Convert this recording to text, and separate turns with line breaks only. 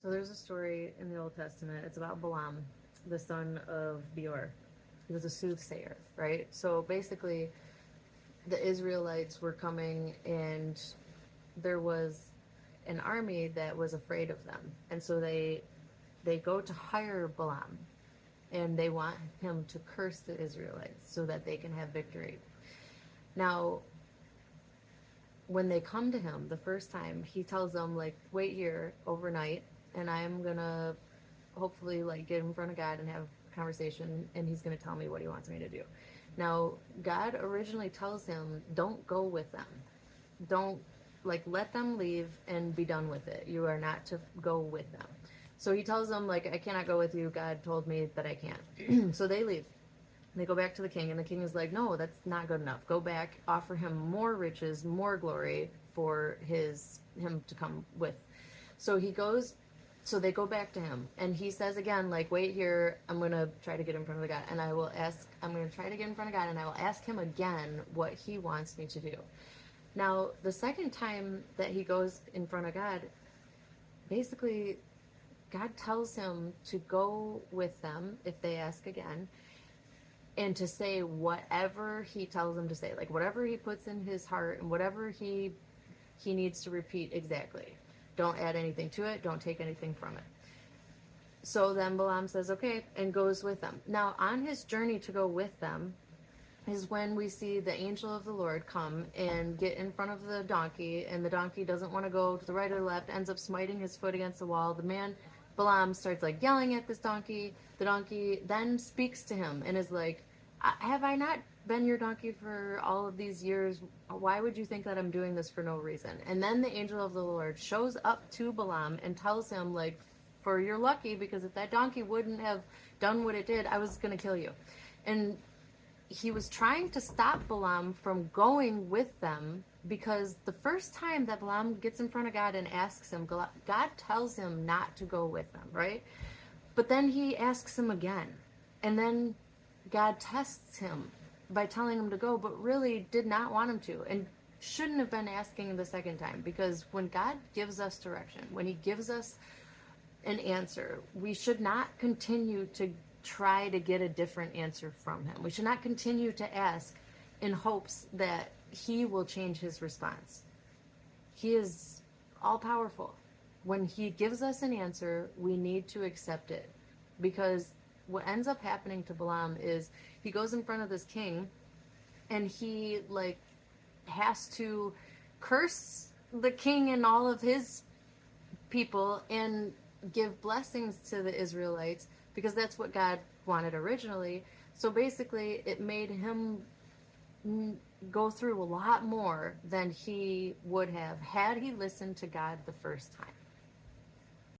So there's a story in the Old Testament. It's about Balaam, the son of Beor. He was a soothsayer, right? So basically, the Israelites were coming, and there was an army that was afraid of them, and so they go to hire Balaam, and they want him to curse the Israelites so that they can have victory. Now, when they come to him the first time, he tells them, like, wait here overnight, and I'm gonna hopefully like get in front of God and have a conversation, and he's gonna tell me what he wants me to do. Now, God originally tells him, don't go with them. Don't, like, let them leave and be done with it. You are not to go with them. So he tells them, like, I cannot go with you. God told me that I can't. So they leave. They go back to the king, and the king is like, no, that's not good enough. Go back, offer him more riches, more glory for him to come with. So he goes, so they go back to him, and he says again, like, wait here, I'm going to try to get in front of the God, and I'm going to try to get in front of God, and I will ask him again what he wants me to do. Now, the second time that he goes in front of God, basically, God tells him to go with them if they ask again, and to say whatever he tells them to say, like whatever he puts in his heart and whatever he needs to repeat exactly. Don't add anything to it. Don't take anything from it. So then Balaam says, okay, and goes with them. Now, on his journey to go with them is when we see the angel of the Lord come and get in front of the donkey, and the donkey doesn't want to go to the right or the left, ends up smiting his foot against the wall. The man, Balaam, starts like yelling at this donkey. The donkey then speaks to him and is like, have I not been your donkey for all of these years? Why would you think that I'm doing this for no reason? And then the angel of the Lord shows up to Balaam and tells him, like, for you're lucky, because if that donkey wouldn't have done what it did, I was going to kill you. And he was trying to stop Balaam from going with them, because the first time that Balaam gets in front of God and asks him, God tells him not to go with them, right? But then he asks him again. And then God tests him by telling him to go, but really did not want him to, and shouldn't have been asking the second time, because when God gives us direction, when he gives us an answer, we should not continue to try to get a different answer from him. We should not continue to ask in hopes that he will change his response. He is all powerful. When he gives us an answer, we need to accept it, because what ends up happening to Balaam is he goes in front of this king, and he like has to curse the king and all of his people and give blessings to the Israelites, because that's what God wanted originally. So basically it made him go through a lot more than he would have had he listened to God the first time.